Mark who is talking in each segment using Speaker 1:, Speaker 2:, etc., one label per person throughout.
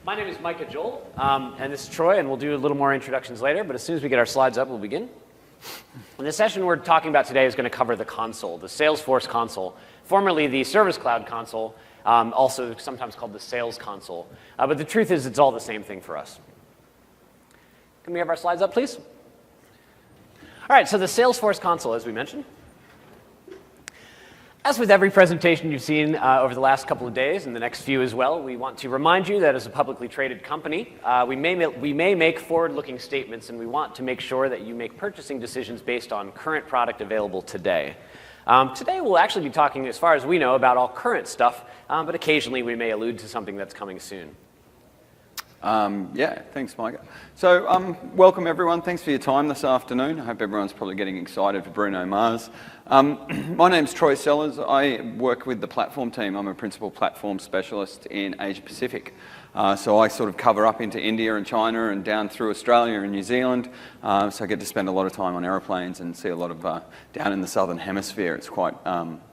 Speaker 1: My name is Micah Joel, and this is Troy, and we'll do a little more introductions later, but as soon as we get our slides up, we'll begin. And the session we're talking about today is going to cover the console, the Salesforce console, formerly the Service Cloud console, also sometimes called the Sales console. But the truth is, it's all the same thing for us. Can we have our slides up, please? All right, so the Salesforce console, as we mentioned. As with every presentation you've seen over the last couple of days, and the next few as well, we want to remind you that as a publicly traded company, we may make forward-looking statements, and we want to make sure that you make purchasing decisions based on current product available today. Today we'll actually be talking, as far as we know, about all current stuff, but occasionally we may allude to something that's coming soon.
Speaker 2: Yeah, thanks, Micah. So, welcome everyone. Thanks for your time this afternoon. I hope everyone's probably getting excited for Bruno Mars. My name's Troy Sellers. I work with the platform team. I'm a principal platform specialist in Asia Pacific. So I sort of cover up into India and China and down through Australia and New Zealand. So I get to spend a lot of time on aeroplanes and see a lot of down in the southern hemisphere. It's quite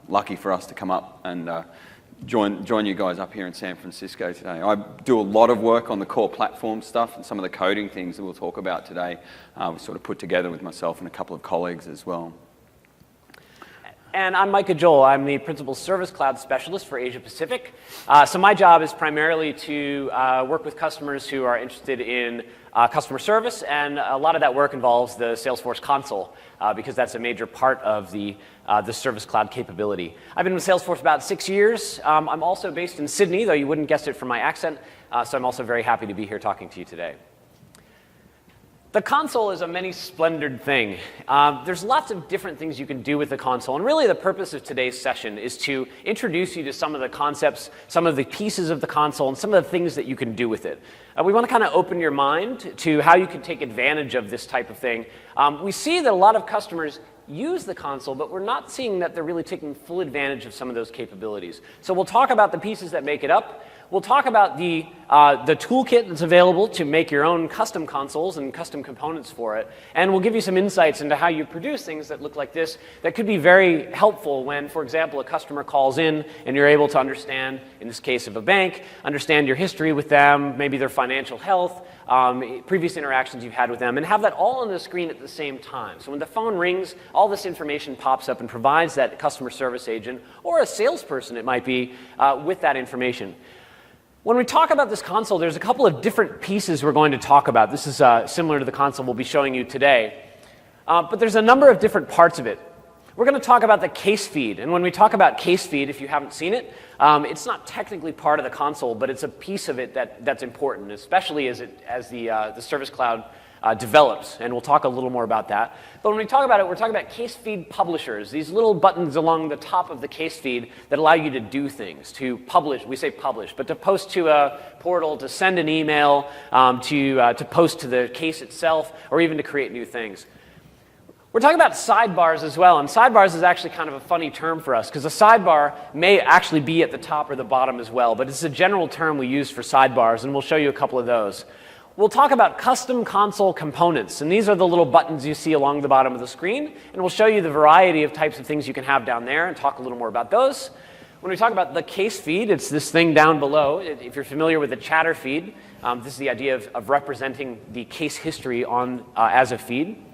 Speaker 2: lucky for us to come up and join you guys up here in San Francisco today. I do a lot of work on the core platform stuff and some of the coding things that we'll talk about today. We sort of put together with myself and a couple of colleagues as well.
Speaker 1: And I'm Micah Joel. I'm the Principal Service Cloud Specialist for Asia Pacific. So my job is primarily to work with customers who are interested in customer service, and a lot of that work involves the Salesforce console because that's a major part of the Service Cloud capability. I've been with Salesforce about 6 years. I'm also based in Sydney, though you wouldn't guess it from my accent, so I'm also very happy to be here talking to you today. The console is a many-splendored thing. There's lots of different things you can do with the console, and really the purpose of today's session is to introduce you to some of the concepts, some of the pieces of the console, and some of the things that you can do with it. We want to kind of open your mind to how you can take advantage of this type of thing. We see that a lot of customers use the console, but we're not seeing that they're really taking full advantage of some of those capabilities. So we'll talk about the pieces that make it up. We'll talk about the toolkit that's available to make your own custom consoles and custom components for it. And we'll give you some insights into how you produce things that look like this that could be very helpful when, for example, a customer calls in and you're able to understand, in this case of a bank, understand your history with them, maybe their financial health, previous interactions you've had with them, and have that all on the screen at the same time. So when the phone rings, all this information pops up and provides that customer service agent, or a salesperson it might be, with that information. When we talk about this console, there's a couple of different pieces we're going to talk about. This is similar to the console we'll be showing you today. But there's a number of different parts of it. We're going to talk about the case feed. And when we talk about case feed, if you haven't seen it, it's not technically part of the console, but it's a piece of it that's important, especially as the Service Cloud develops, and we'll talk a little more about that. But when we talk about it, we're talking about case feed publishers, these little buttons along the top of the case feed that allow you to do things, to publish, we say publish, but to post to a portal, to send an email, to post to the case itself, or even to create new things. We're talking about sidebars as well, and sidebars is actually kind of a funny term for us, because a sidebar may actually be at the top or the bottom as well, but it's a general term we use for sidebars, and we'll show you a couple of those. We'll talk about custom console components, and these are the little buttons you see along the bottom of the screen, and we'll show you the variety of types of things you can have down there and talk a little more about those. When we talk about the case feed, it's this thing down below. If you're familiar with the chatter feed, this is the idea of representing the case history on as a feed.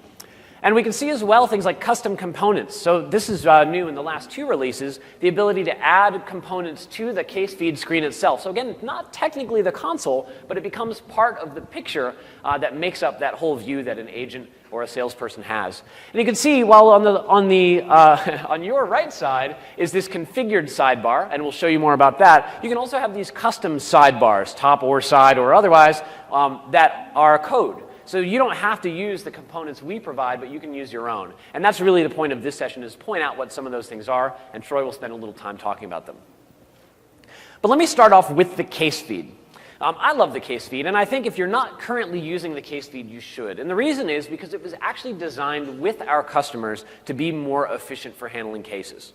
Speaker 1: And we can see as well things like custom components. So this is new in the last 2 releases, the ability to add components to the case feed screen itself. So again, not technically the console, but it becomes part of the picture that makes up that whole view that an agent or a salesperson has. And you can see, while on your right side is this configured sidebar, and we'll show you more about that, you can also have these custom sidebars, top or side or otherwise, that are code. So you don't have to use the components we provide, but you can use your own. And that's really the point of this session, is point out what some of those things are, and Troy will spend a little time talking about them. But let me start off with the case feed. I love the case feed, and I think if you're not currently using the case feed, you should. And the reason is because it was actually designed with our customers to be more efficient for handling cases.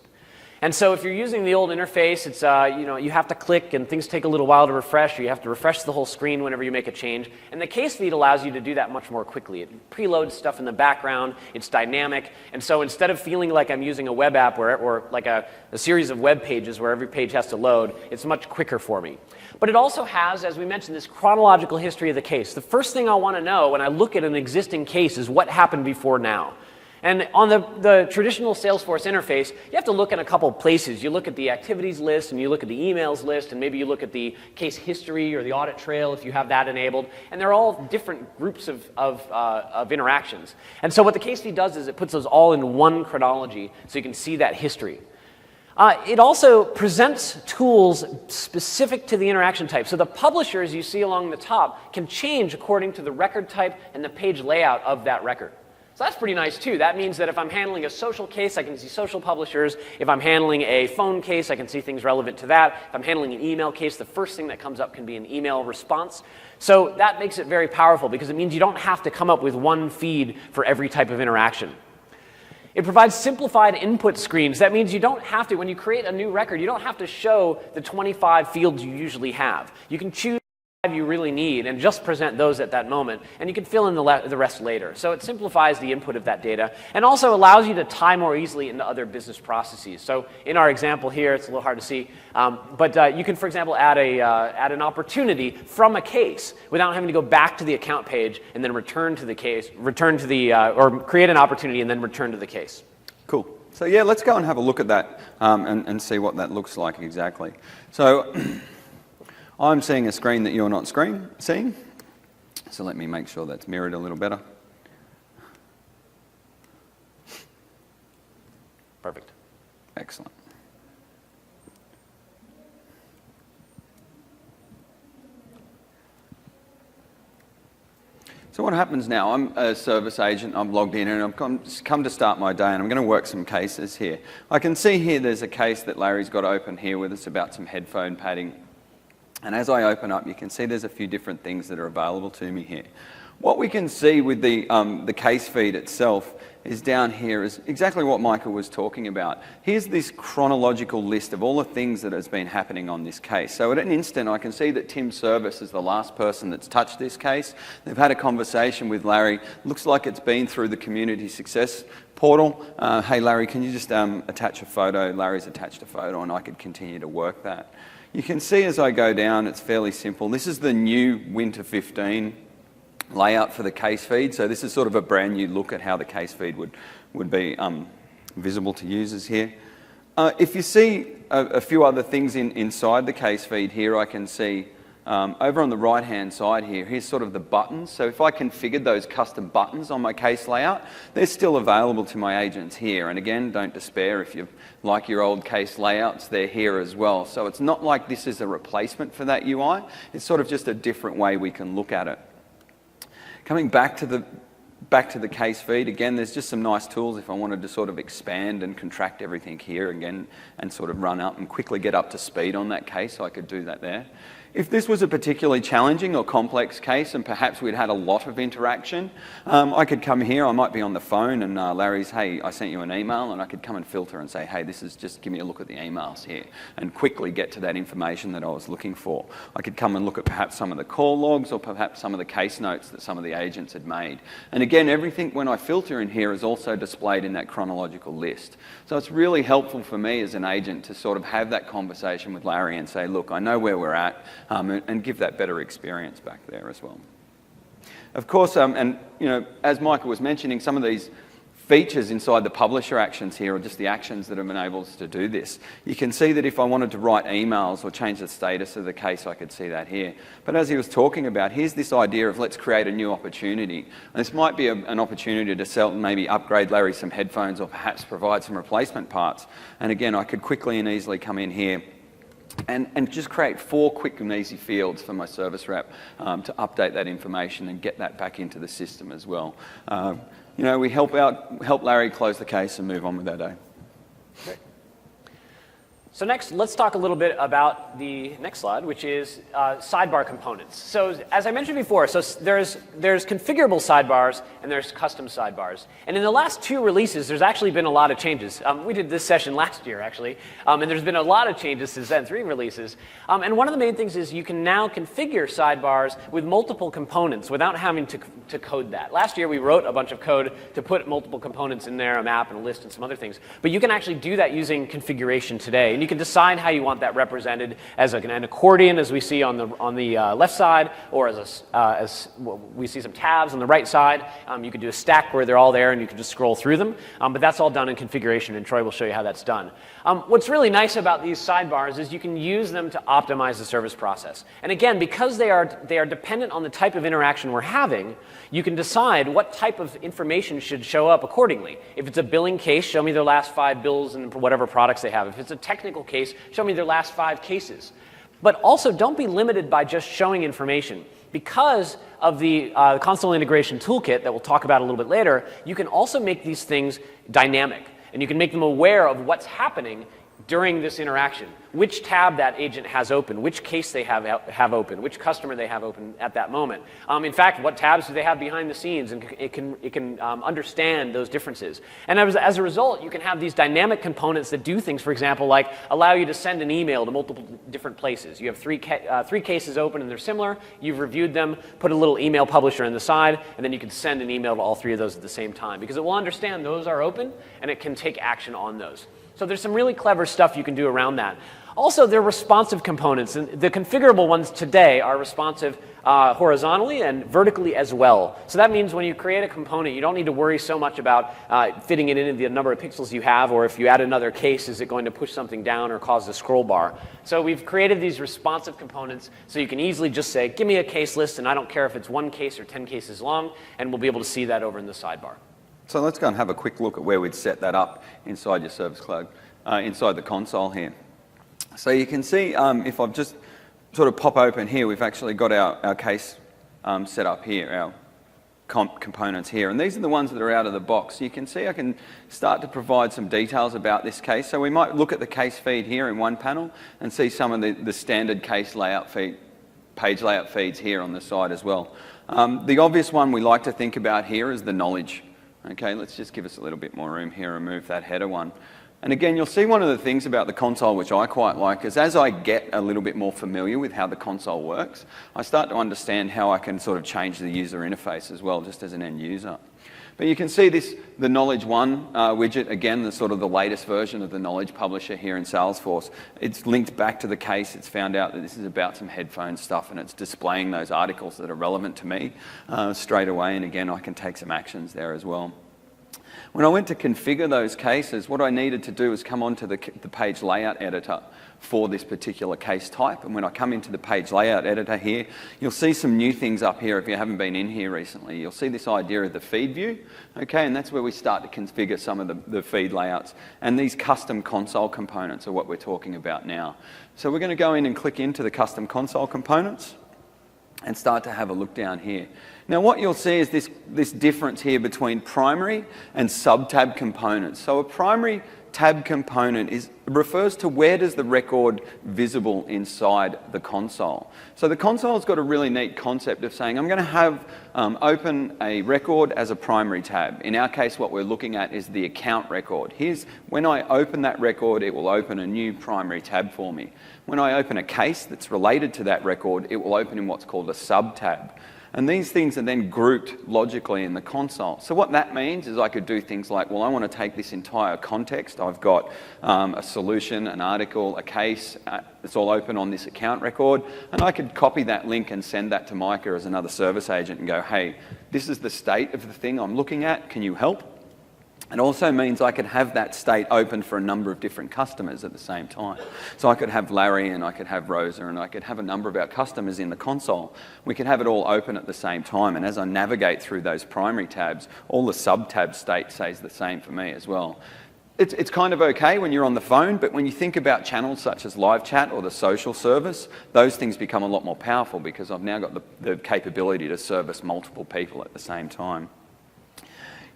Speaker 1: And so if you're using the old interface, it's you have to click and things take a little while to refresh, or you have to refresh the whole screen whenever you make a change. And the case feed allows you to do that much more quickly. It preloads stuff in the background, it's dynamic, and so instead of feeling like I'm using a web app or like a series of web pages where every page has to load, it's much quicker for me. But it also has, as we mentioned, this chronological history of the case. The first thing I want to know when I look at an existing case is what happened before now. And on the traditional Salesforce interface, you have to look in a couple places. You look at the activities list, and you look at the emails list, and maybe you look at the case history or the audit trail if you have that enabled. And they're all different groups of interactions. And so what the case feed does is it puts those all in one chronology so you can see that history. It also presents tools specific to the interaction type. So the publishers you see along the top can change according to the record type and the page layout of that record. So that's pretty nice too. That means that if I'm handling a social case, I can see social publishers. If I'm handling a phone case, I can see things relevant to that. If I'm handling an email case, the first thing that comes up can be an email response. So that makes it very powerful because it means you don't have to come up with one feed for every type of interaction. It provides simplified input screens. That means you don't have to, when you create a new record, you don't have to show the 25 fields you usually have. You can choose you really need and just present those at that moment, and you can fill in the rest later. So it simplifies the input of that data and also allows you to tie more easily into other business processes. So in our example here, it's a little hard to see, but you can, for example, add an opportunity from a case without having to go back to the account page and then return to the case, or create an opportunity and then return to the case.
Speaker 2: Cool. So yeah, let's go and have a look at that and see what that looks like exactly. So I'm seeing a screen that you're not seeing, so let me make sure that's mirrored a little better.
Speaker 1: Perfect.
Speaker 2: Excellent. So what happens now, I'm a service agent, I'm logged in and I've come to start my day and I'm going to work some cases here. I can see here there's a case that Larry's got open here with us about some headphone padding. And as I open up, you can see there's a few different things that are available to me here. What we can see with the case feed itself is down here is exactly what Michael was talking about. Here's this chronological list of all the things that has been happening on this case. So at an instant, I can see that Tim Service is the last person that's touched this case. They've had a conversation with Larry. Looks like it's been through the community success portal. Hey, Larry, can you just attach a photo? Larry's attached a photo, and I could continue to work that. You can see as I go down, it's fairly simple. This is the new Winter 15 layout for the case feed. So this is sort of a brand new look at how the case feed would be visible to users here. If you see a few other things inside the case feed here, I can see over on the right-hand side here, here's sort of the buttons. So if I configured those custom buttons on my case layout, they're still available to my agents here. And again, don't despair if you like your old case layouts, they're here as well. So it's not like this is a replacement for that UI. It's sort of just a different way we can look at it. Coming back to the case feed, again, there's just some nice tools if I wanted to sort of expand and contract everything here again and sort of run up and quickly get up to speed on that case, so I could do that there. If this was a particularly challenging or complex case and perhaps we'd had a lot of interaction, I could come here, I might be on the phone and Larry's, hey, I sent you an email, and I could come and filter and say, hey, this is just, give me a look at the emails here and quickly get to that information that I was looking for. I could come and look at perhaps some of the call logs or perhaps some of the case notes that some of the agents had made. And again, everything when I filter in here is also displayed in that chronological list. So it's really helpful for me as an agent to sort of have that conversation with Larry and say, look, I know where we're at. And give that better experience back there as well. Of course, and you know, as Michael was mentioning, some of these features inside the publisher actions here are just the actions that have enabled us to do this. You can see that if I wanted to write emails or change the status of the case, I could see that here. But as he was talking about, here's this idea of let's create a new opportunity. And this might be an opportunity to sell, maybe upgrade Larry some headphones or perhaps provide some replacement parts. And again, I could quickly and easily come in here and just create 4 quick and easy fields for my service rep to update that information and get that back into the system as well. You know, we help Larry close the case and move on with our day.
Speaker 1: Okay. So next, let's talk a little bit about the next slide, which is sidebar components. So as I mentioned before, so there's configurable sidebars and there's custom sidebars. And in the last 2 releases, there's actually been a lot of changes. We did this session last year, actually, and there's been a lot of changes since then, 3 releases. And one of the main things is you can now configure sidebars with multiple components without having to code that. Last year, we wrote a bunch of code to put multiple components in there, a map and a list and some other things. But you can actually do that using configuration today. And you can decide how you want that represented as an accordion, as we see on the left side, or as we see some tabs on the right side. You could do a stack where they're all there and you can just scroll through them. But that's all done in configuration, and Troy will show you how that's done. What's really nice about these sidebars is you can use them to optimize the service process. And again, because they are dependent on the type of interaction we're having, you can decide what type of information should show up accordingly. If it's a billing case, show me their last 5 bills and whatever products they have. If it's a technical case, show me their last 5 cases. But also, don't be limited by just showing information. Because of the Console Integration Toolkit that we'll talk about a little bit later, you can also make these things dynamic. And you can make them aware of what's happening during this interaction, which tab that agent has open, which case they have open, which customer they have open at that moment. In fact, what tabs do they have behind the scenes, and it can understand those differences. And as a result, you can have these dynamic components that do things, for example, like allow you to send an email to multiple different places. You have three cases open and they're similar, you've reviewed them, put a little email publisher in the side, and then you can send an email to all 3 of those at the same time, because it will understand those are open and it can take action on those. So there's some really clever stuff you can do around that. Also, they're responsive components, and the configurable ones today are responsive horizontally and vertically as well. So that means when you create a component, you don't need to worry so much about fitting it into the number of pixels you have, or if you add another case, is it going to push something down or cause a scroll bar. So we've created these responsive components so you can easily just say, give me a case list, and I don't care if it's 1 case or 10 cases long, and we'll be able to see that over in the sidebar.
Speaker 2: So let's go and have a quick look at where we'd set that up inside your Service Cloud, inside the console here. So you can see, if I've just sort of pop open here, we've actually got our case set up here, our components here. And these are the ones that are out of the box. So you can see I can start to provide some details about this case. So we might look at the case feed here in one panel and see some of the standard case layout feed, page layout feeds here on the side as well. The obvious one we like to think about here is the knowledge. Okay, let's just give us a little bit more room here and remove that header one. And again, you'll see one of the things about the console which I quite like is as I get a little bit more familiar with how the console works, I start to understand how I can sort of change the user interface as well, just as an end user. But you can see the Knowledge One widget, again, the sort of the latest version of the Knowledge Publisher here in Salesforce. It's linked back to the case. It's found out that this is about some headphone stuff, and it's displaying those articles that are relevant to me straight away. And again, I can take some actions there as well. When I went to configure those cases, what I needed to do was come onto the page layout editor for this particular case type. And when I come into the page layout editor here, you'll see some new things up here if you haven't been in here recently. You'll see this idea of the feed view, okay, and that's where we start to configure some of the feed layouts. And these custom console components are what we're talking about now. So we're going to go in and click into the custom console components and start to have a look down here. Now what you'll see is this difference here between primary and sub-tab components. So a primary tab component refers to where does the record visible inside the console. So the console's got a really neat concept of saying I'm going to have open a record as a primary tab. In our case, what we're looking at is the account record. When I open that record, it will open a new primary tab for me. When I open a case that's related to that record, it will open in what's called a sub-tab. And these things are then grouped logically in the console. So what that means is I could do things like, well, I want to take this entire context. I've got a solution, an article, a case. It's all open on this account record. And I could copy that link and send that to Micah as another service agent and go, hey, this is the state of the thing I'm looking at. Can you help? It also means I could have that state open for a number of different customers at the same time. So I could have Larry and I could have Rosa and I could have a number of our customers in the console. We could have it all open at the same time. And as I navigate through those primary tabs, all the sub-tab state stays the same for me as well. It's kind of okay when you're on the phone, but when you think about channels such as live chat or the social service, those things become a lot more powerful because I've now got the capability to service multiple people at the same time.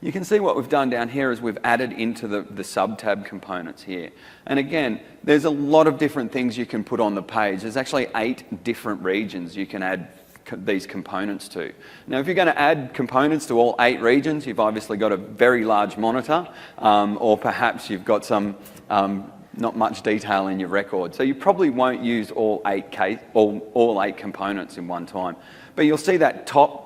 Speaker 2: You can see what we've done down here is we've added into the sub-tab components here. And again, there's a lot of different things you can put on the page. There's actually 8 different regions you can add these components to. Now, if you're going to add components to all 8 regions, you've obviously got a very large monitor, or perhaps you've got some not much detail in your record. So you probably won't use all 8 components in one time. But you'll see that top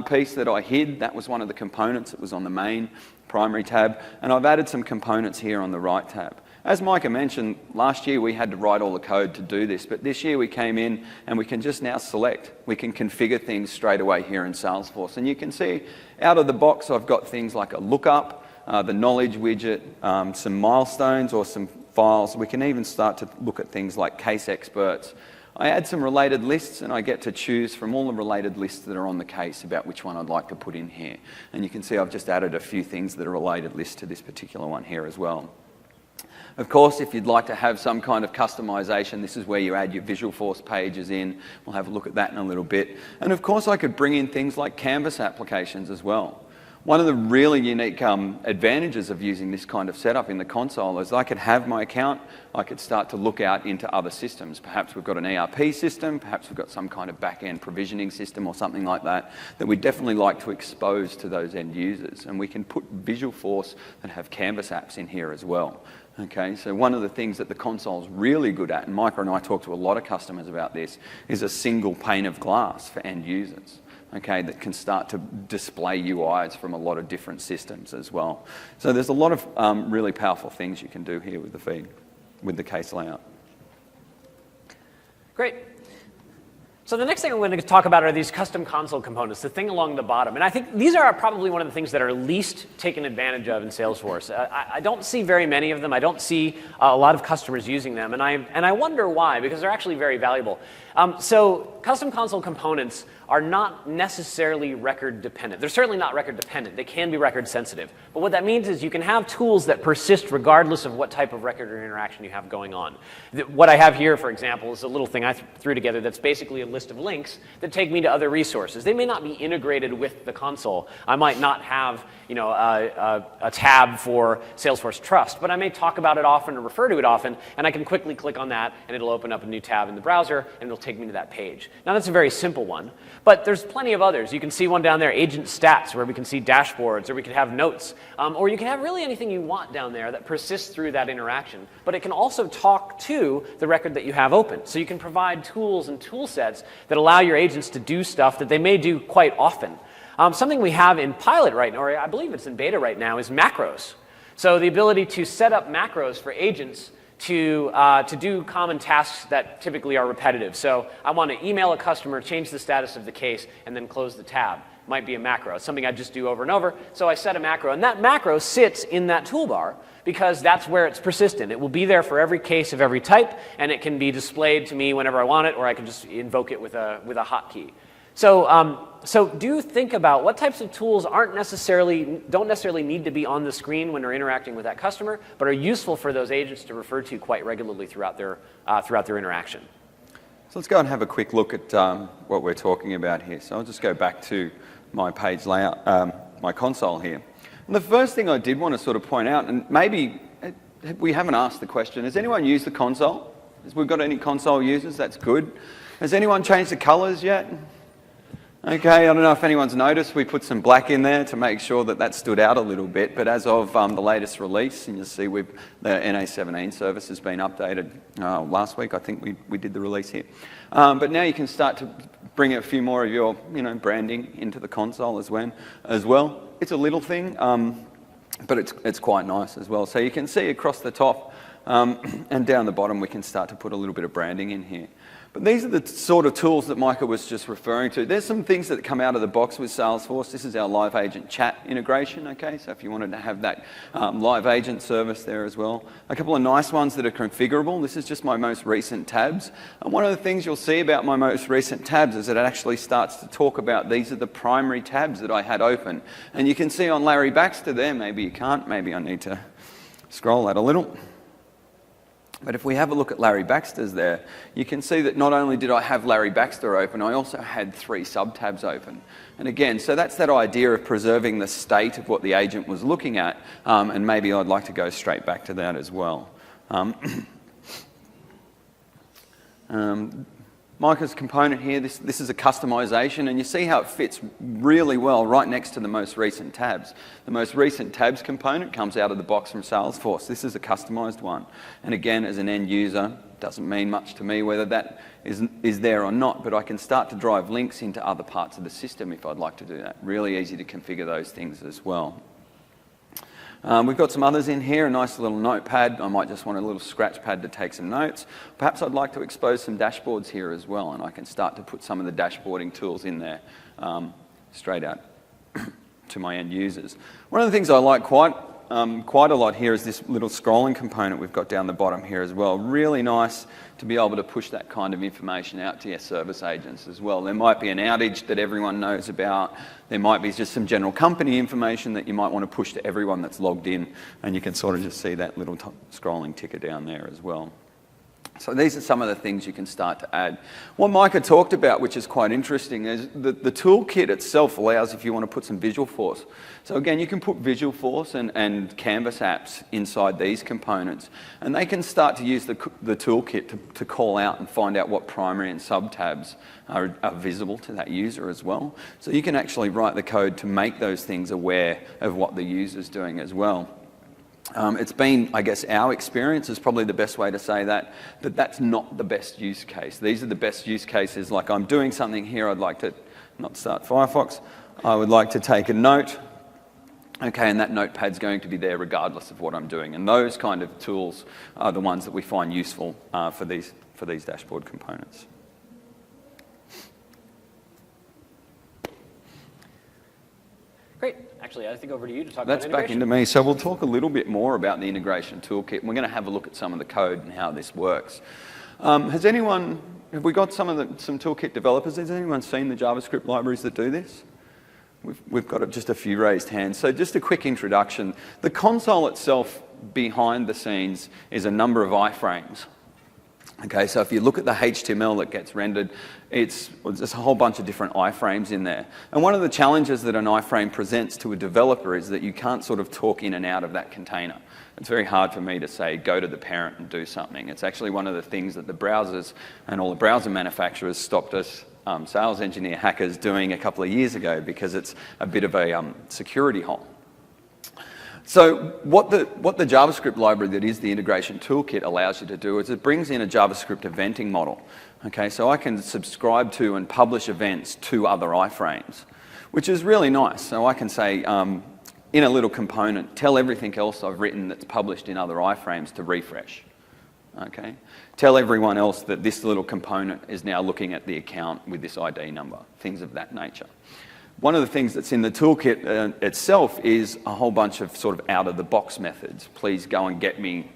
Speaker 2: piece that I hid, that was one of the components. It was on the main primary tab, and I've added some components here on the right tab. As Micah mentioned, last year we had to write all the code to do this, but this year we came in and we can just now select. We can configure things straight away here in Salesforce. And you can see out of the box I've got things like a lookup, the knowledge widget, some milestones or some files. We can even start to look at things like case experts. I add some related lists and I get to choose from all the related lists that are on the case about which one I'd like to put in here. And you can see I've just added a few things that are related lists to this particular one here as well. Of course, if you'd like to have some kind of customization, this is where you add your Visualforce pages in. We'll have a look at that in a little bit. And of course, I could bring in things like Canvas applications as well. One of the really unique advantages of using this kind of setup in the console is I could have my account, I could start to look out into other systems. Perhaps we've got an ERP system, perhaps we've got some kind of back-end provisioning system or something like that, that we'd definitely like to expose to those end users. And we can put Visualforce and have Canvas apps in here as well. Okay, so one of the things that the console's really good at, and Micah and I talk to a lot of customers about this, is a single pane of glass for end users. Okay, that can start to display UIs from a lot of different systems as well. So there's a lot of really powerful things you can do here with the feed, with the case layout.
Speaker 1: Great. So the next thing I'm going to talk about are these custom console components, the thing along the bottom. And I think these are probably one of the things that are least taken advantage of in Salesforce. I don't see very many of them. I don't see a lot of customers using them. And I wonder why, because they're actually very valuable. So custom console components are not necessarily record dependent. They're certainly not record dependent. They can be record sensitive. But what that means is you can have tools that persist regardless of what type of record or interaction you have going on. What I have here, for example, is a little thing I threw together that's basically a list of links that take me to other resources. They may not be integrated with the console. I might not have a tab for Salesforce Trust, but I may talk about it often or refer to it often, and I can quickly click on that, and it'll open up a new tab in the browser, and it'll take me to that page. Now, that's a very simple one, but there's plenty of others. You can see one down there, Agent Stats, where we can see dashboards, or we could have notes, or you can have really anything you want down there that persists through that interaction, but it can also talk to the record that you have open. So you can provide tools and tool sets that allow your agents to do stuff that they may do quite often. Something we have in pilot right now, or I believe it's in beta right now, is macros. So the ability to set up macros for agents to do common tasks that typically are repetitive. So I want to email a customer, change the status of the case, and then close the tab. Might be a macro. It's something I just do over and over. So I set a macro, and that macro sits in that toolbar because that's where it's persistent. It will be there for every case of every type, and it can be displayed to me whenever I want it, or I can just invoke it with a hotkey. So do think about what types of tools don't necessarily need to be on the screen when they're interacting with that customer, but are useful for those agents to refer to quite regularly throughout their interaction.
Speaker 2: So let's go and have a quick look at what we're talking about here. So I'll just go back to my page layout, my console here. And the first thing I did want to sort of point out, and maybe we haven't asked the question, has anyone used the console? Has we got any console users? That's good. Has anyone changed the colors yet? Okay, I don't know if anyone's noticed, we put some black in there to make sure that that stood out a little bit, but as of the latest release, and you'll see the NA17 service has been updated last week. I think we did the release here. But now you can start to bring a few more of your branding into the console as well. It's a little thing, but it's quite nice as well. So you can see across the top and down the bottom, we can start to put a little bit of branding in here. But these are the sort of tools that Micah was just referring to. There's some things that come out of the box with Salesforce. This is our live agent chat integration, okay? So if you wanted to have that live agent service there as well. A couple of nice ones that are configurable. This is just my most recent tabs. And one of the things you'll see about my most recent tabs is that it actually starts to talk about these are the primary tabs that I had open. And you can see on Larry Baxter there, maybe you can't, maybe I need to scroll that a little. But if we have a look at Larry Baxter's there, you can see that not only did I have Larry Baxter open, I also had 3 sub-tabs open. And again, so that's that idea of preserving the state of what the agent was looking at, and maybe I'd like to go straight back to that as well. Micah's component here, this is a customization, and you see how it fits really well right next to the most recent tabs. The most recent tabs component comes out of the box from Salesforce. This is a customized one. And again, as an end user, doesn't mean much to me whether that is there or not, but I can start to drive links into other parts of the system if I'd like to do that. Really easy to configure those things as well. We've got some others in here, a nice little notepad. I might just want a little scratch pad to take some notes. Perhaps I'd like to expose some dashboards here as well, and I can start to put some of the dashboarding tools in there straight out to my end users. One of the things I like quite a lot here is this little scrolling component we've got down the bottom here as well. Really nice to be able to push that kind of information out to your service agents as well. There might be an outage that everyone knows about. There might be just some general company information that you might want to push to everyone that's logged in, and you can sort of just see that little scrolling ticker down there as well. So these are some of the things you can start to add. What Micah talked about, which is quite interesting, is the toolkit itself allows if you want to put some Visualforce. So again, you can put Visualforce and Canvas apps inside these components, and they can start to use the toolkit to call out and find out what primary and sub-tabs are visible to that user as well. So you can actually write the code to make those things aware of what the user's doing as well. It's been, I guess, our experience is probably the best way to say that that's not the best use case. These are the best use cases, like I'm doing something here, I'd like to not start Firefox, I would like to take a note, okay, and that notepad's going to be there regardless of what I'm doing. And those kind of tools are the ones that we find useful for these dashboard components.
Speaker 1: Great. Actually, I think over to you to talk about
Speaker 2: That's
Speaker 1: integration.
Speaker 2: back into me. So we'll talk a little bit more about the integration toolkit, and we're going to have a look at some of the code and how this works. Have we got some toolkit developers? Has anyone seen the JavaScript libraries that do this? We've got just a few raised hands. So just a quick introduction. The console itself behind the scenes is a number of iframes. Okay, so if you look at the HTML that gets rendered, there's a whole bunch of different iframes in there. And one of the challenges that an iframe presents to a developer is that you can't sort of talk in and out of that container. It's very hard for me to say, go to the parent and do something. It's actually one of the things that the browsers and all the browser manufacturers stopped us sales engineer hackers doing a couple of years ago, because it's a bit of a security hole. So what the JavaScript library that is the integration toolkit allows you to do is it brings in a JavaScript eventing model. Okay, so I can subscribe to and publish events to other iframes, which is really nice. So I can say, in a little component, tell everything else I've written that's published in other iframes to refresh. Okay, tell everyone else that this little component is now looking at the account with this ID number, things of that nature. One of the things that's in the toolkit itself is a whole bunch of sort of out-of-the-box methods. Please go and get me,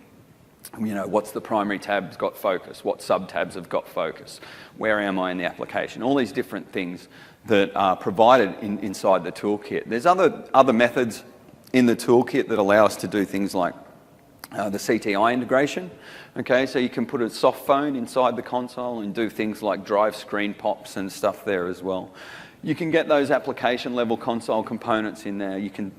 Speaker 2: what's the primary tab's got focus, what sub-tabs have got focus, where am I in the application, all these different things that are provided inside the toolkit. There's other methods in the toolkit that allow us to do things like the CTI integration. Okay, so you can put a soft phone inside the console and do things like drive screen pops and stuff there as well. You can get those application level console components in there. You can,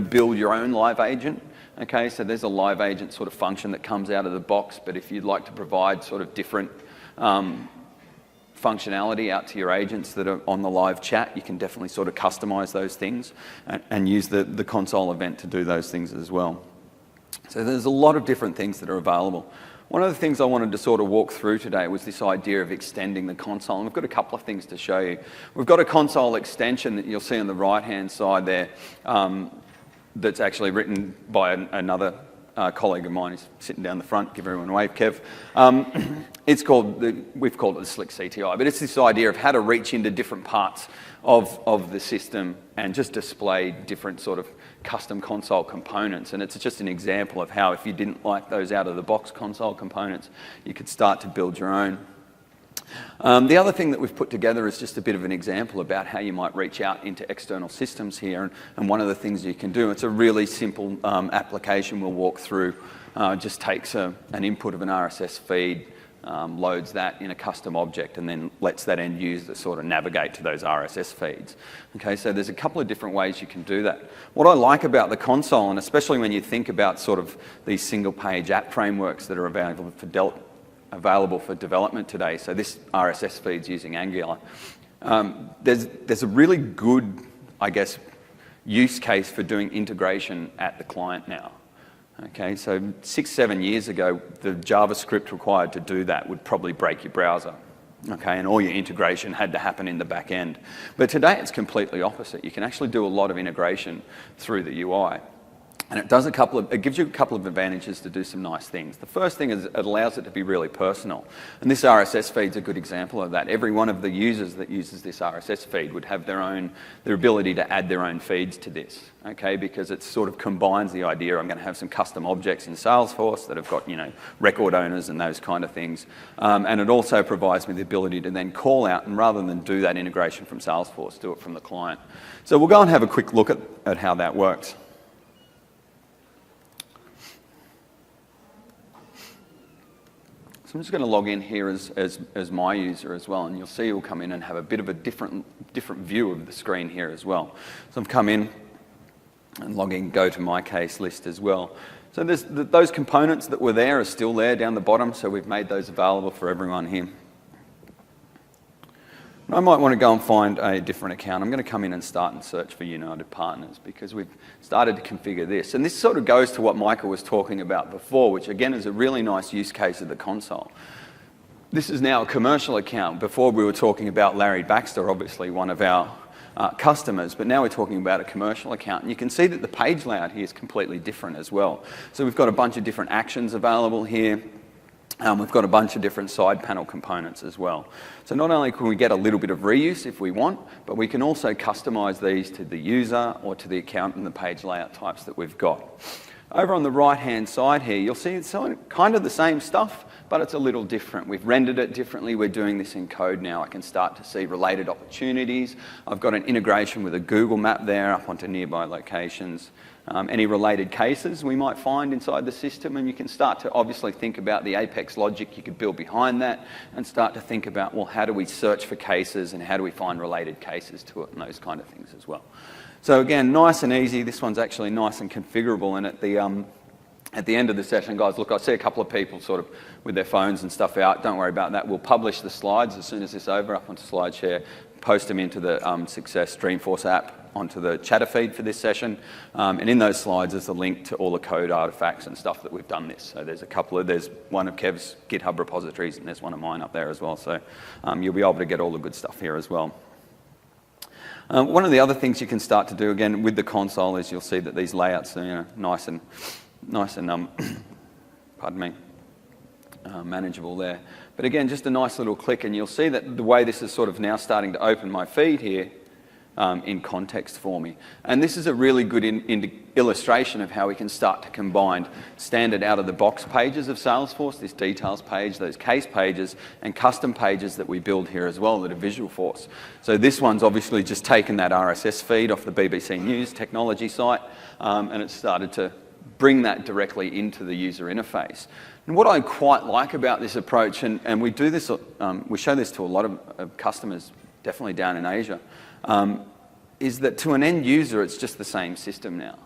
Speaker 2: build your own live agent. Okay, so there's a live agent sort of function that comes out of the box, but if you'd like to provide sort of different functionality out to your agents that are on the live chat, you can definitely sort of customize those things and use the console event to do those things as well. So there's a lot of different things that are available. One of the things I wanted to sort of walk through today was this idea of extending the console. And we've got a couple of things to show you. We've got a console extension that you'll see on the right-hand side there that's actually written by another colleague of mine. He's sitting down the front. Give everyone a wave, Kev. We've called it the Slick CTI, but it's this idea of how to reach into different parts of the system and just display different sort of custom console components. And it's just an example of how, if you didn't like those out-of-the-box console components, you could start to build your own. The other thing that we've put together is just a bit of an example about how you might reach out into external systems here. And one of the things you can do, it's a really simple application we'll walk through, just takes an input of an RSS feed, loads that in a custom object, and then lets that end user sort of navigate to those RSS feeds. Okay, so there's a couple of different ways you can do that. What I like about the console, and especially when you think about sort of these single-page app frameworks that are available for available for development today. So this RSS feed's using Angular. There's a really good, I guess, use case for doing integration at the client now. Okay, so 6-7 years ago, the JavaScript required to do that would probably break your browser. Okay, and all your integration had to happen in the back end. But today it's completely opposite. You can actually do a lot of integration through the UI. And it gives you a couple of advantages to do some nice things. The first thing is it allows it to be really personal. And this RSS feed's a good example of that. Every one of the users that uses this RSS feed would have their ability to add their own feeds to this, okay? Because it sort of combines the idea, I'm going to have some custom objects in Salesforce that have got, record owners and those kind of things. And it also provides me the ability to then call out, and rather than do that integration from Salesforce, do it from the client. So we'll go and have a quick look at how that works. So I'm just going to log in here as my user as well, and you'll see you'll come in and have a bit of a different view of the screen here as well. So I've come in and log in, go to my case list as well. So those components that were there are still there down the bottom, so we've made those available for everyone here. I might want to go and find a different account. I'm going to come in and start and search for United Partners because we've started to configure this. And this sort of goes to what Michael was talking about before, which again is a really nice use case of the console. This is now a commercial account. Before we were talking about Larry Baxter, obviously one of our customers, but now we're talking about a commercial account. And you can see that the page layout here is completely different as well. So we've got a bunch of different actions available here. We've got a bunch of different side panel components as well. So not only can we get a little bit of reuse if we want, but we can also customize these to the user or to the account and the page layout types that we've got. Over on the right-hand side here, you'll see it's kind of the same stuff, but it's a little different. We've rendered it differently. We're doing this in code now. I can start to see related opportunities. I've got an integration with a Google map there up onto nearby locations. Any related cases we might find inside the system, and you can start to obviously think about the Apex logic you could build behind that and start to think about, well, how do we search for cases and how do we find related cases to it and those kind of things as well. So again, nice and easy. This one's actually nice and configurable, and at the end of the session, guys, look, I see a couple of people sort of with their phones and stuff out. Don't worry about that. We'll publish the slides as soon as this is over up onto SlideShare, post them into the Success Dreamforce app, onto the chatter feed for this session. And in those slides is a link to all the code artifacts and stuff that we've done this. So there's one of Kev's GitHub repositories, and there's one of mine up there as well. So you'll be able to get all the good stuff here as well. One of the other things you can start to do again with the console is you'll see that these layouts are nice and pardon me, manageable there. But again, just a nice little click, and you'll see that the way this is sort of now starting to open my feed here in context for me. And this is a really good illustration of how we can start to combine standard out-of-the-box pages of Salesforce, this details page, those case pages, and custom pages that we build here as well that are Visualforce. So this one's obviously just taken that RSS feed off the BBC News technology site, and it's started to bring that directly into the user interface. And what I quite like about this approach, and we do this, we show this to a lot of customers, definitely down in Asia, is that to an end user, it's just the same system now.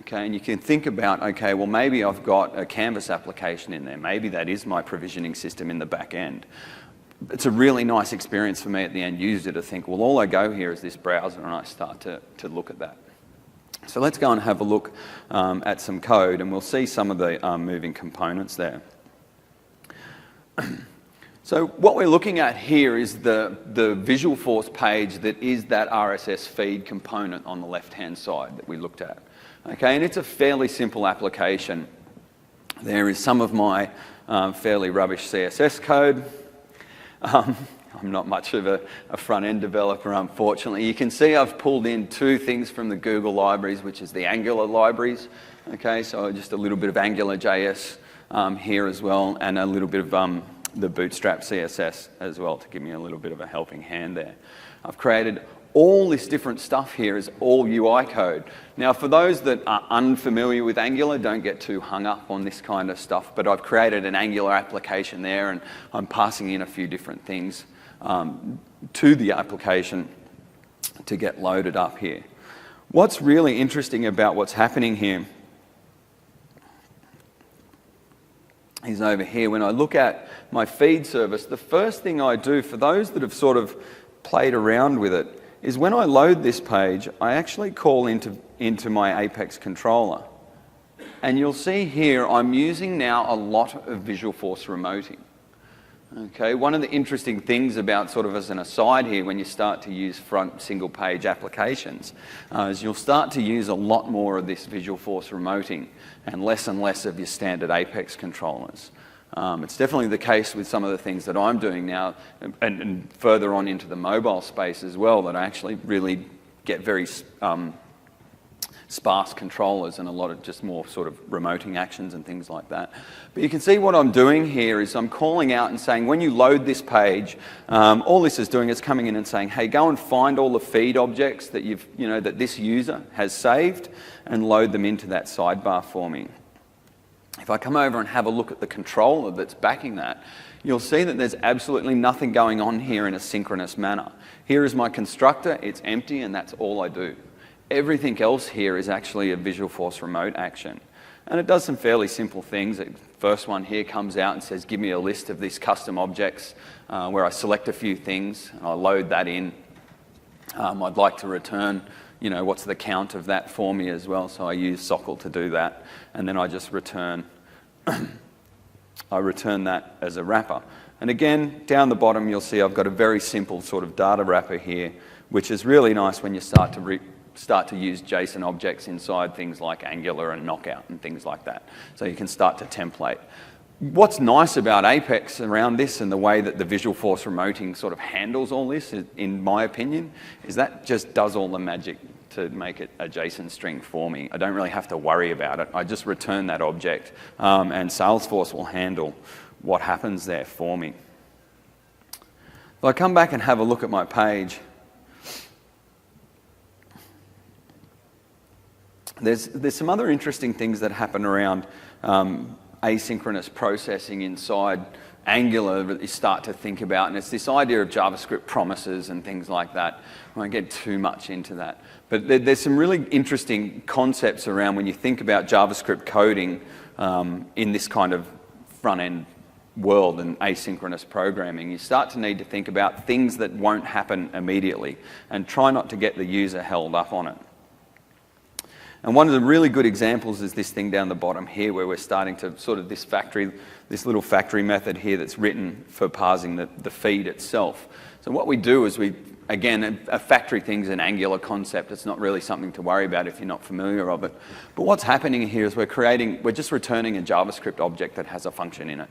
Speaker 2: Okay, and you can think about, okay, well, maybe I've got a Canvas application in there. Maybe that is my provisioning system in the back end. It's a really nice experience for me at the end user to think, well, all I go here is this browser, and I start to look at that. So let's go and have a look at some code, and we'll see some of the moving components there. So what we're looking at here is the Visualforce page that is that RSS feed component on the left-hand side that we looked at. Okay, and it's a fairly simple application. There is some of my fairly rubbish CSS code. I'm not much of a front-end developer, unfortunately. You can see I've pulled in two things from the Google libraries, which is the Angular libraries. Okay, so just a little bit of AngularJS here as well, and a little bit of the Bootstrap CSS as well to give me a little bit of a helping hand there. I've created all this different stuff here is all UI code. Now, for those that are unfamiliar with Angular, don't get too hung up on this kind of stuff, but I've created an Angular application there, and I'm passing in a few different things to the application to get loaded up here. What's really interesting about what's happening here is over here. When I look at my feed service, the first thing I do, for those that have sort of played around with it, is when I load this page, I actually call into my Apex controller. And you'll see here, I'm using now a lot of Visualforce remoting. Okay, one of the interesting things about, sort of as an aside here, when you start to use front single page applications, is you'll start to use a lot more of this Visualforce remoting and less of your standard Apex controllers. It's definitely the case with some of the things that I'm doing now, and further on into the mobile space as well, that I actually really get very sparse controllers and a lot of just more sort of remoting actions and things like that. But you can see what I'm doing here is I'm calling out and saying, when you load this page, all this is doing is coming in and saying, hey, go and find all the feed objects that that this user has saved and load them into that sidebar for me. If I come over and have a look at the controller that's backing that, you'll see that there's absolutely nothing going on here in a synchronous manner. Here is my constructor, it's empty, and that's all I do. Everything else here is actually a Visualforce remote action. And it does some fairly simple things. The first one here comes out and says, give me a list of these custom objects, where I select a few things, and I load that in. I'd like to return, what's the count of that for me as well, so I use Sockle to do that. And then I just return, I return that as a wrapper. And again, down the bottom, you'll see I've got a very simple sort of data wrapper here, which is really nice when you start to use JSON objects inside things like Angular and Knockout and things like that. So you can start to template. What's nice about Apex around this and the way that the Visualforce remoting sort of handles all this, in my opinion, is that just does all the magic to make it a JSON string for me. I don't really have to worry about it. I just return that object, and Salesforce will handle what happens there for me. If I come back and have a look at my page, there's some other interesting things that happen around asynchronous processing inside Angular that you start to think about, and it's this idea of JavaScript promises and things like that. I won't get too much into that. But there's some really interesting concepts around when you think about JavaScript coding in this kind of front-end world and asynchronous programming. You start to need to think about things that won't happen immediately and try not to get the user held up on it. And one of the really good examples is this thing down the bottom here, where we're starting to sort of this little factory method here that's written for parsing the feed itself. So what we do is again, a factory thing's an Angular concept. It's not really something to worry about if you're not familiar of it. But what's happening here is we're just returning a JavaScript object that has a function in it,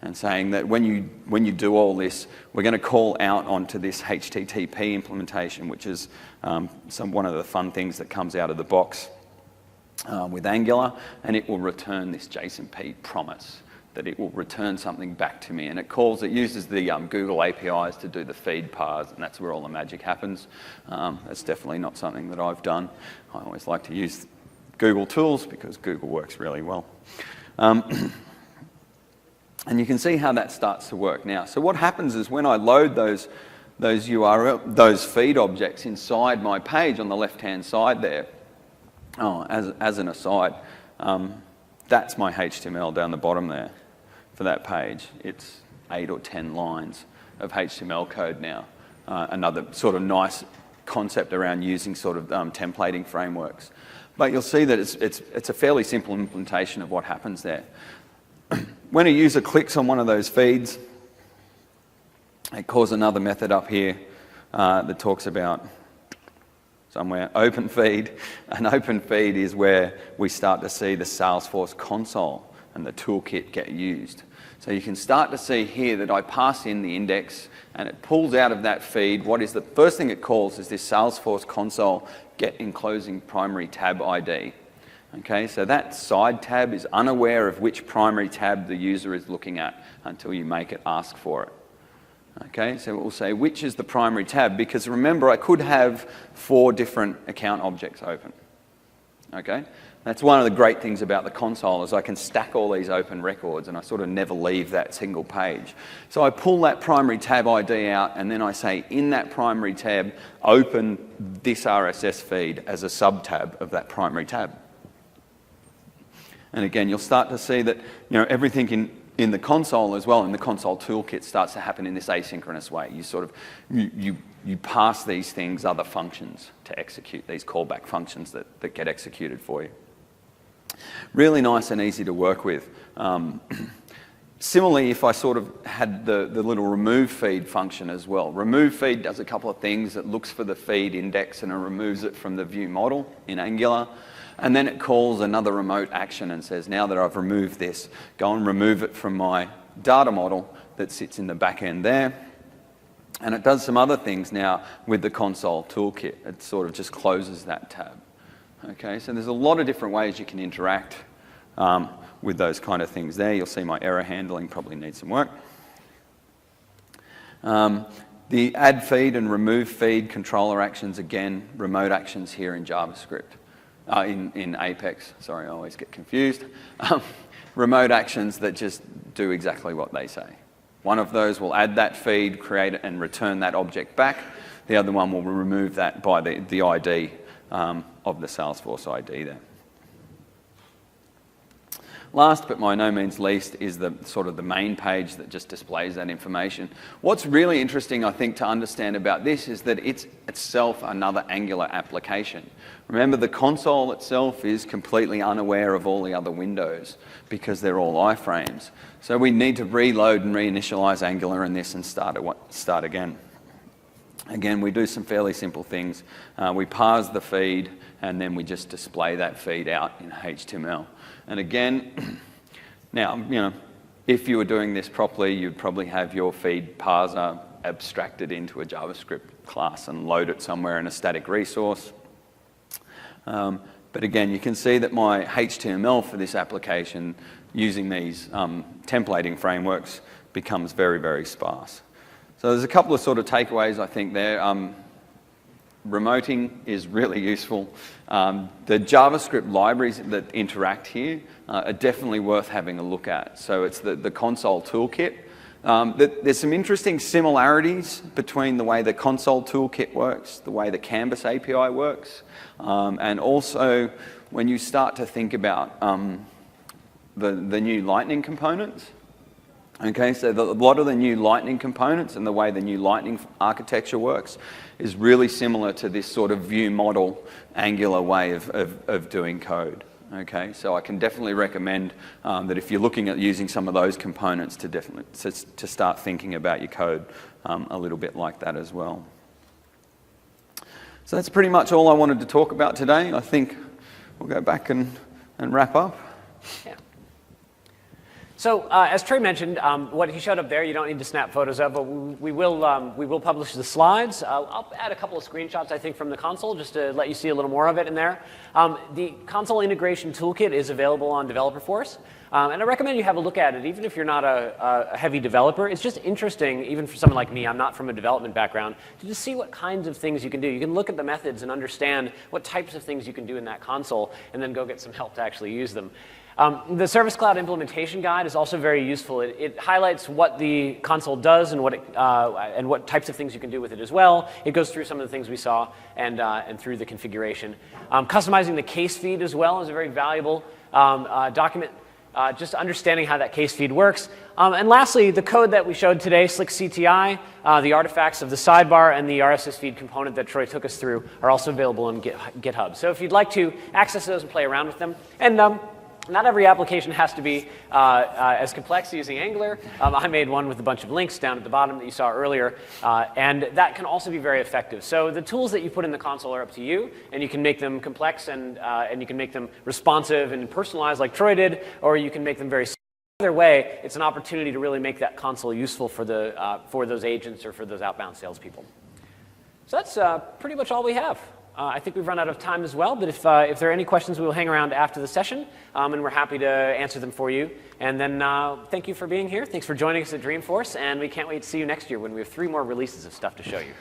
Speaker 2: and saying that when you do all this, we're going to call out onto this HTTP implementation, which is one of the fun things that comes out of the box with Angular, and it will return this JSONP promise that it will return something back to me. And it uses the Google APIs to do the feed parse, and that's where all the magic happens. That's definitely not something that I've done. I always like to use Google tools because Google works really well. And you can see how that starts to work now. So what happens is when I load those feed objects inside my page on the left-hand side there, as an aside, that's my HTML down the bottom there for that page. It's 8 or 10 lines of HTML code now. Another sort of nice concept around using sort of templating frameworks. But you'll see that it's a fairly simple implementation of what happens there. When a user clicks on one of those feeds, it calls another method up here that talks about somewhere open feed. An open feed is where we start to see the Salesforce console and the toolkit get used. So you can start to see here that I pass in the index and it pulls out of that feed. What is the first thing it calls is this Salesforce console get enclosing primary tab ID. Okay, so that side tab is unaware of which primary tab the user is looking at until you make it ask for it. Okay, so it will say which is the primary tab, because remember I could have 4 different account objects open. Okay, that's one of the great things about the console is I can stack all these open records and I sort of never leave that single page. So I pull that primary tab ID out and then I say in that primary tab open this RSS feed as a sub-tab of that primary tab. And again, you'll start to see that everything in the console as well, and the console toolkit starts to happen in this asynchronous way. You sort of, you pass these things other functions to execute, these callback functions that get executed for you. Really nice and easy to work with. Similarly, if I sort of had the little remove feed function as well. Remove feed does a couple of things. It looks for the feed index and it removes it from the view model in Angular. And then it calls another remote action and says, now that I've removed this, go and remove it from my data model that sits in the back end there. And it does some other things now with the console toolkit. It sort of just closes that tab. Okay, so there's a lot of different ways you can interact with those kind of things there. You'll see my error handling probably needs some work. The add feed and remove feed controller actions, again, remote actions here in JavaScript. In Apex, sorry, I always get confused. Remote actions that just do exactly what they say. One of those will add that feed, create it, and return that object back. The other one will remove that by the ID of the Salesforce ID there. Last but by no means least is the sort of the main page that just displays that information. What's really interesting, I think, to understand about this is that it's itself another Angular application. Remember, the console itself is completely unaware of all the other windows because they're all iframes. So we need to reload and reinitialize Angular in this and start again. Again, we do some fairly simple things. We parse the feed and then we just display that feed out in HTML. And again, now, if you were doing this properly, you'd probably have your feed parser abstracted into a JavaScript class and load it somewhere in a static resource. But again, you can see that my HTML for this application using these templating frameworks becomes very, very sparse. So there's a couple of sort of takeaways, I think, there. Remoting is really useful. The JavaScript libraries that interact here are definitely worth having a look at. So it's the console toolkit. There's some interesting similarities between the way the console toolkit works, the way the Canvas API works, and also when you start to think about the new Lightning components. Okay, so a lot of the new Lightning components and the way the new Lightning architecture works is really similar to this sort of view model Angular way of doing code. Okay, so I can definitely recommend that if you're looking at using some of those components to start thinking about your code a little bit like that as well. So that's pretty much all I wanted to talk about today. I think we'll go back and wrap up.
Speaker 1: Yeah. So as Trey mentioned, what he showed up there, you don't need to snap photos of, but we will publish the slides. I'll add a couple of screenshots, I think, from the console just to let you see a little more of it in there. The Console Integration Toolkit is available on DeveloperForce, and I recommend you have a look at it, even if you're not a heavy developer. It's just interesting, even for someone like me, I'm not from a development background, to just see what kinds of things you can do. You can look at the methods and understand what types of things you can do in that console, and then go get some help to actually use them. The Service Cloud Implementation Guide is also very useful. It highlights what the console does and what types of things you can do with it as well. It goes through some of the things we saw and through the configuration. Customizing the case feed as well is a very valuable document, just understanding how that case feed works. And lastly, the code that we showed today, Slick CTI, the artifacts of the sidebar and the RSS feed component that Troy took us through are also available on GitHub. So if you'd like to access those and play around with them, and not every application has to be as complex using Angular. I made one with a bunch of links down at the bottom that you saw earlier, and that can also be very effective. So the tools that you put in the console are up to you, and you can make them complex and you can make them responsive and personalized like Troy did, or you can make them very simple. Either way, it's an opportunity to really make that console useful for those agents or for those outbound salespeople. So that's pretty much all we have. I think we've run out of time as well, but if there are any questions, we will hang around after the session, and we're happy to answer them for you. And then thank you for being here. Thanks for joining us at Dreamforce, and we can't wait to see you next year when we have 3 more releases of stuff to show you.